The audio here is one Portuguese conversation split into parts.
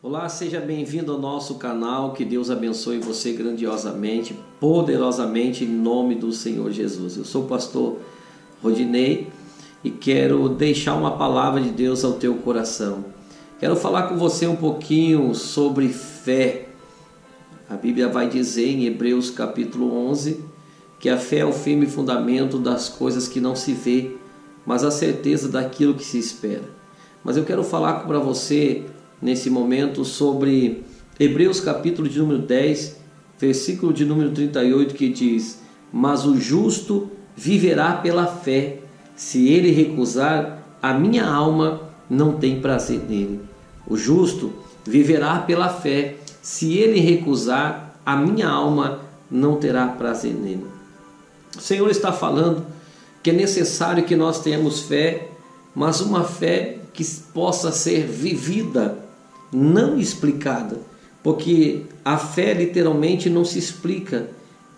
Olá, seja bem-vindo ao nosso canal, que Deus abençoe você grandiosamente, poderosamente, em nome do Senhor Jesus. Eu sou o pastor Rodinei e quero deixar uma palavra de Deus ao teu coração. Quero falar com você um pouquinho sobre fé. A Bíblia vai dizer em Hebreus capítulo 11 que a fé é o firme fundamento das coisas que não se vê, mas a certeza daquilo que se espera. Mas eu quero falar para você nesse momento sobre Hebreus capítulo de número 10, versículo de número 38, que diz: mas o justo viverá pela fé, se ele recusar, a minha alma não tem prazer nele. O justo viverá pela fé, se ele recusar, a minha alma não terá prazer nele. O Senhor está falando que é necessário que nós tenhamos fé, mas uma fé que possa ser vivida, não explicada, porque a fé literalmente não se explica,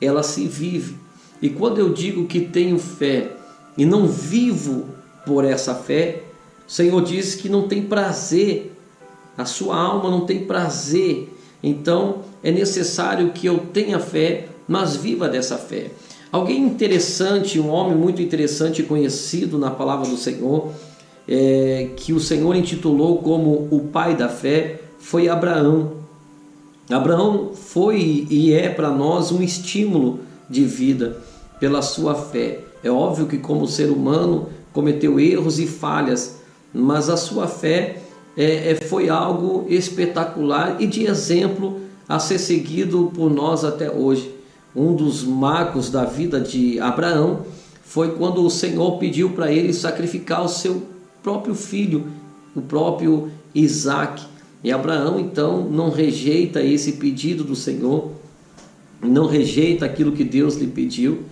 ela se vive. E quando eu digo que tenho fé e não vivo por essa fé, o Senhor diz que não tem prazer, a sua alma não tem prazer. Então é necessário que eu tenha fé, mas viva dessa fé. Alguém interessante, um homem muito interessante, conhecido na palavra do Senhor, que o Senhor intitulou como o pai da fé, foi Abraão. Abraão foi e é para nós um estímulo de vida pela sua fé. É óbvio que como ser humano cometeu erros e falhas, mas a sua fé foi algo espetacular e de exemplo a ser seguido por nós até hoje. Um dos marcos da vida de Abraão foi quando o Senhor pediu para ele sacrificar o seu próprio filho, o próprio Isaac. E Abraão então não rejeita esse pedido do Senhor, não rejeita aquilo que Deus lhe pediu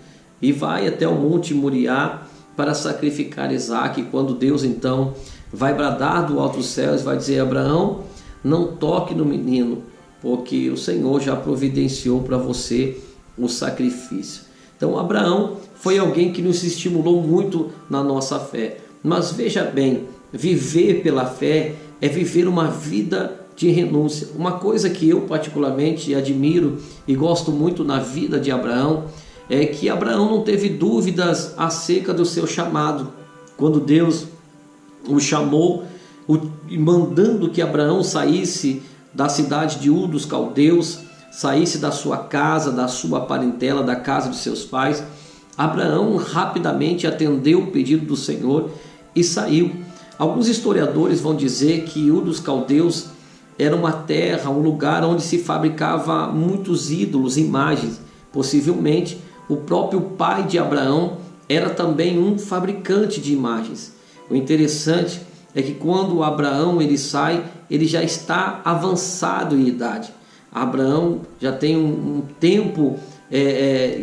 e vai até o Monte Moriá para sacrificar Isaac. E quando Deus então vai bradar do alto dos céus, vai dizer: Abraão, não toque no menino, porque o Senhor já providenciou para você o sacrifício. Então Abraão foi alguém que nos estimulou muito na nossa fé. Mas veja bem, viver pela fé é viver uma vida de renúncia. Uma coisa que eu particularmente admiro e gosto muito na vida de Abraão é que Abraão não teve dúvidas acerca do seu chamado. Quando Deus o chamou, mandando que Abraão saísse da cidade de Ur dos Caldeus, saísse da sua casa, da sua parentela, da casa de seus pais, Abraão rapidamente atendeu o pedido do Senhor e saiu. Alguns historiadores vão dizer que Ur dos Caldeus era uma terra, um lugar onde se fabricava muitos ídolos, imagens. Possivelmente o próprio pai de Abraão era também um fabricante de imagens. O interessante é que quando Abraão ele sai, ele já está avançado em idade. Abraão já tem um tempo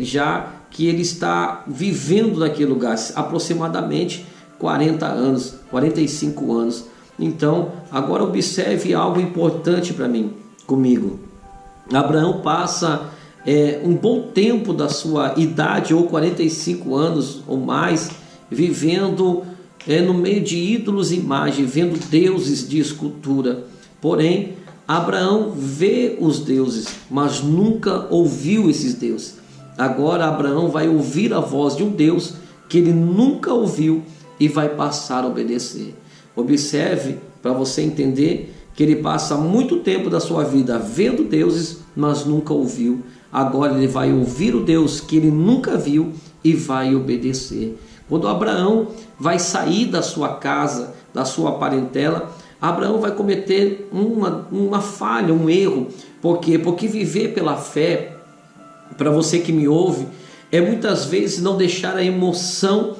já que ele está vivendo naquele lugar, aproximadamente 40 anos, 45 anos. Então, agora observe algo importante para mim, comigo. Abraão passa um bom tempo da sua idade, ou 45 anos ou mais, vivendo no meio de ídolos e imagens, vendo deuses de escultura. Porém, Abraão vê os deuses, mas nunca ouviu esses deuses. Agora Abraão vai ouvir a voz de um Deus que ele nunca ouviu e vai passar a obedecer. Observe, para você entender, que ele passa muito tempo da sua vida vendo deuses, mas nunca ouviu. Agora ele vai ouvir o Deus que ele nunca viu e vai obedecer. Quando Abraão vai sair da sua casa, da sua parentela, Abraão vai cometer uma falha, um erro. Por quê? Porque viver pela fé, para você que me ouve, é muitas vezes não deixar a emoção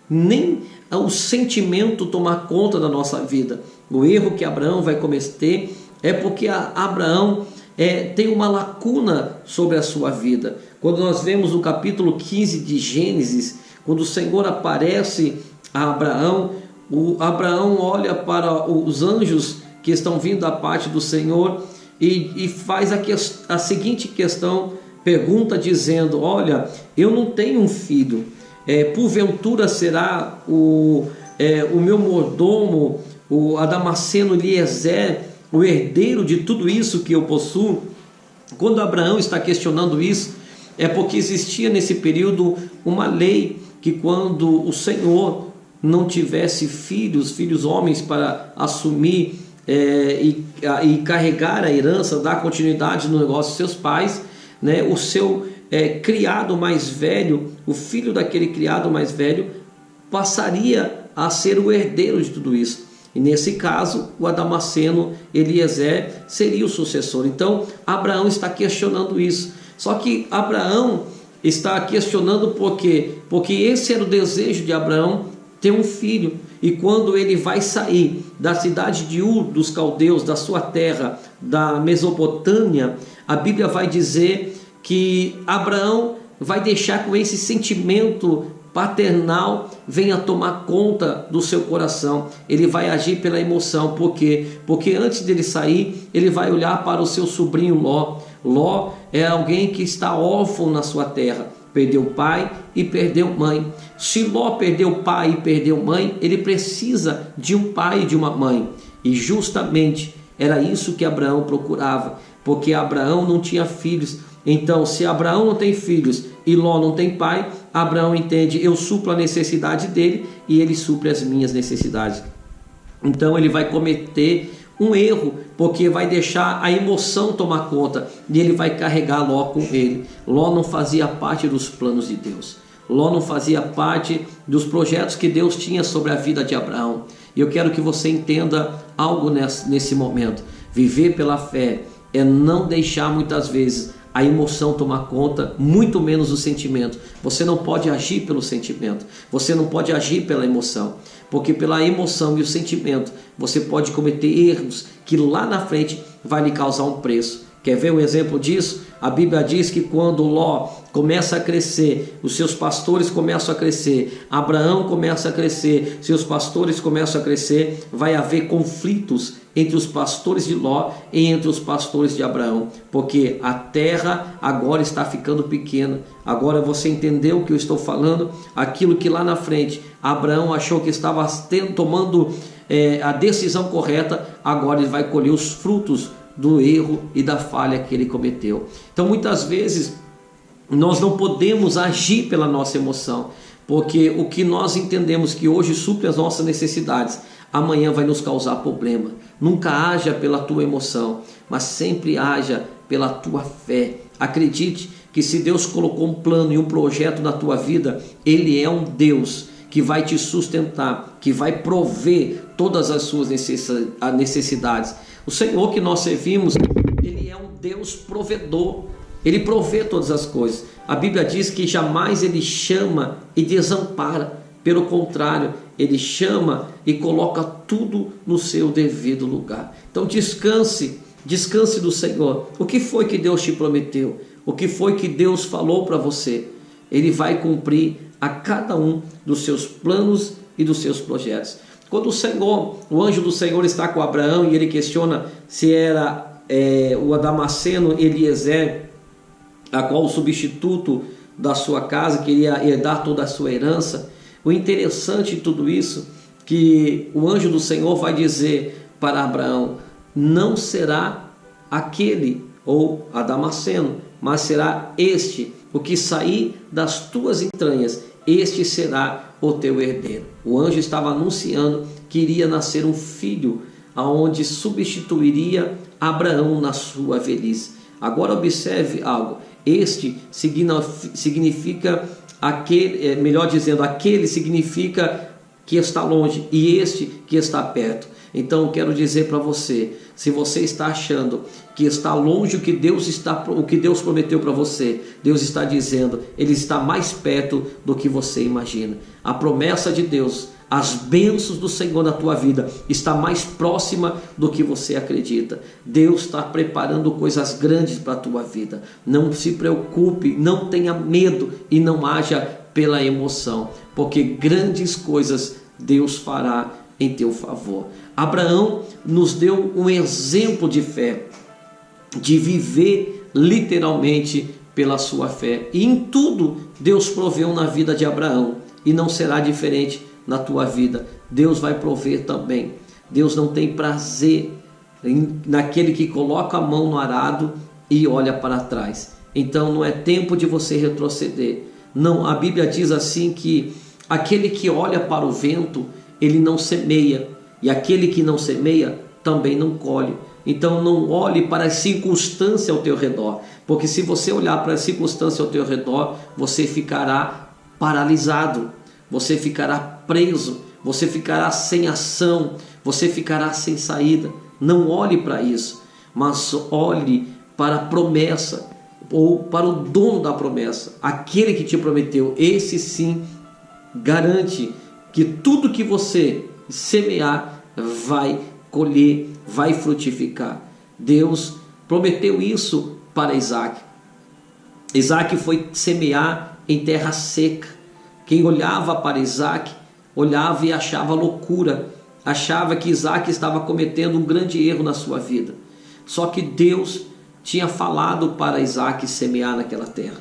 nem o sentimento tomar conta da nossa vida. O erro que Abraão vai cometer é porque Abraão tem uma lacuna sobre a sua vida. Quando nós vemos o capítulo 15 de Gênesis, quando o Senhor aparece a Abraão, Abraão olha para os anjos que estão vindo da parte do Senhor e faz a seguinte pergunta dizendo: olha, eu não tenho um filho, porventura será o meu mordomo, o Adamasceno Eliezer, o herdeiro de tudo isso que eu possuo. Quando Abraão está questionando isso, é porque existia nesse período uma lei que quando o Senhor não tivesse filhos homens para assumir e carregar a herança, dar continuidade no negócio dos seus pais, né, o seu criado mais velho, o filho daquele criado mais velho, passaria a ser o herdeiro de tudo isso. E nesse caso, o Damasceno Eliezer seria o sucessor. Então, Abraão está questionando isso. Só que Abraão está questionando por quê? Porque esse era o desejo de Abraão, ter um filho. E quando ele vai sair da cidade de Ur dos caldeus, da sua terra, da Mesopotâmia, a Bíblia vai dizer que Abraão vai deixar com esse sentimento paternal venha tomar conta do seu coração. Ele vai agir pela emoção. Por quê? Porque antes dele sair, ele vai olhar para o seu sobrinho Ló. Ló é alguém que está órfão na sua terra. Perdeu pai e perdeu mãe. Se Ló perdeu pai e perdeu mãe, ele precisa de um pai e de uma mãe. E justamente era isso que Abraão procurava, porque Abraão não tinha filhos. Então, se Abraão não tem filhos e Ló não tem pai, Abraão entende, eu suplo a necessidade dele e ele supre as minhas necessidades. Então ele vai cometer um erro, porque vai deixar a emoção tomar conta e ele vai carregar Ló com ele. Ló não fazia parte dos planos de Deus. Ló não fazia parte dos projetos que Deus tinha sobre a vida de Abraão. E eu quero que você entenda algo nesse momento. Viver pela fé é não deixar muitas vezes a emoção tomar conta, muito menos o sentimento. Você não pode agir pelo sentimento, você não pode agir pela emoção, porque pela emoção e o sentimento você pode cometer erros que lá na frente vai lhe causar um preço. Quer ver um exemplo disso? A Bíblia diz que quando Ló começa a crescer, os seus pastores começam a crescer, Abraão começa a crescer, seus pastores começam a crescer, vai haver conflitos entre os pastores de Ló e entre os pastores de Abraão, porque a terra agora está ficando pequena. Agora você entendeu o que eu estou falando? Aquilo que lá na frente Abraão achou que estava tomando a decisão correta, agora ele vai colher os frutos do erro e da falha que ele cometeu. Então muitas vezes nós não podemos agir pela nossa emoção, porque o que nós entendemos que hoje supre as nossas necessidades, amanhã vai nos causar problema. Nunca haja pela tua emoção, mas sempre haja pela tua fé. Acredite que se Deus colocou um plano e um projeto na tua vida, Ele é um Deus que vai te sustentar, que vai prover todas as suas necessidades. O Senhor que nós servimos, Ele é um Deus provedor. Ele provê todas as coisas. A Bíblia diz que jamais Ele chama e desampara. Pelo contrário, Ele chama e coloca tudo no seu devido lugar. Então descanse do Senhor. O que foi que Deus te prometeu? O que foi que Deus falou para você? Ele vai cumprir a cada um dos seus planos e dos seus projetos. Quando o anjo do Senhor está com Abraão e ele questiona se era o Damasceno Eliezer, a qual o substituto da sua casa queria herdar toda a sua herança, o interessante de tudo isso, que o anjo do Senhor vai dizer para Abraão, não será aquele ou a Damasceno, mas será este, o que sair das tuas entranhas, este será o teu herdeiro. O anjo estava anunciando que iria nascer um filho, aonde substituiria Abraão na sua velhice. Agora observe algo, este significa aquele, melhor dizendo, aquele significa que está longe e este que está perto. Então eu quero dizer para você, se você está achando que está longe o que Deus prometeu para você, Deus está dizendo, Ele está mais perto do que você imagina. A promessa de Deus, as bênçãos do Senhor na tua vida está mais próxima do que você acredita. Deus está preparando coisas grandes para a tua vida. Não se preocupe, não tenha medo e não haja pela emoção, porque grandes coisas Deus fará em teu favor. Abraão nos deu um exemplo de fé, de viver literalmente pela sua fé. E em tudo Deus proveu na vida de Abraão e não será diferente na tua vida. Deus vai prover também. Deus não tem prazer naquele que coloca a mão no arado e olha para trás. Então não é tempo de você retroceder. Não, a Bíblia diz assim que aquele que olha para o vento, ele não semeia, e aquele que não semeia também não colhe. Então não olhe para as circunstâncias ao teu redor, porque se você olhar para as circunstâncias ao teu redor, você ficará paralisado, você ficará preso, você ficará sem ação, você ficará sem saída. Não olhe para isso, mas olhe para a promessa, ou para o dono da promessa, aquele que te prometeu. Esse sim garante que tudo que você semear vai colher, vai frutificar. Deus prometeu isso para Isaac. Isaac foi semear em terra seca. Quem olhava para Isaac, olhava e achava loucura, achava que Isaac estava cometendo um grande erro na sua vida. Só que Deus tinha falado para Isaac semear naquela terra.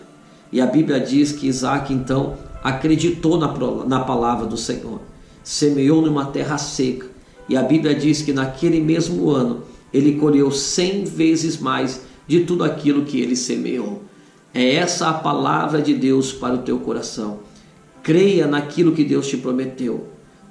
E a Bíblia diz que Isaac então acreditou na palavra do Senhor. Semeou numa terra seca. E a Bíblia diz que naquele mesmo ano ele colheu 100 vezes mais de tudo aquilo que ele semeou. É essa a palavra de Deus para o teu coração. Creia naquilo que Deus te prometeu.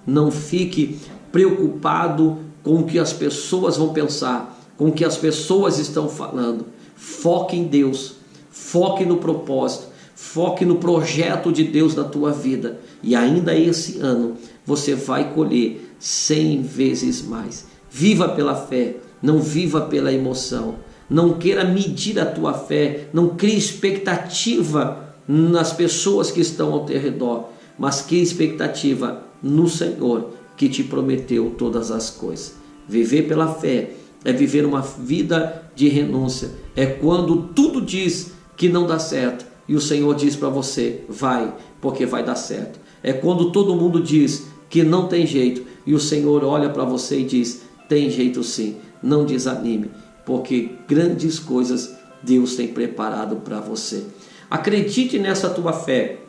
Não fique preocupado com o que as pessoas vão pensar, com o que as pessoas estão falando. Foque em Deus, foque no propósito, foque no projeto de Deus na tua vida, e ainda esse ano você vai colher 100 vezes mais. Viva pela fé, não viva pela emoção. Não queira medir a tua fé, não crie expectativa nas pessoas que estão ao teu redor, mas crie expectativa no Senhor, que te prometeu todas as coisas. Viver pela fé é viver uma vida de renúncia. É quando tudo diz que não dá certo e o Senhor diz para você, vai, porque vai dar certo. É quando todo mundo diz que não tem jeito e o Senhor olha para você e diz, tem jeito sim, não desanime, porque grandes coisas Deus tem preparado para você. Acredite nessa tua fé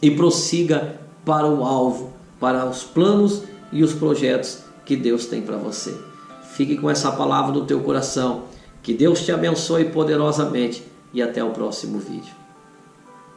e prossiga para o alvo, para os planos e os projetos que Deus tem para você. Fique com essa palavra no teu coração. Que Deus te abençoe poderosamente e até o próximo vídeo.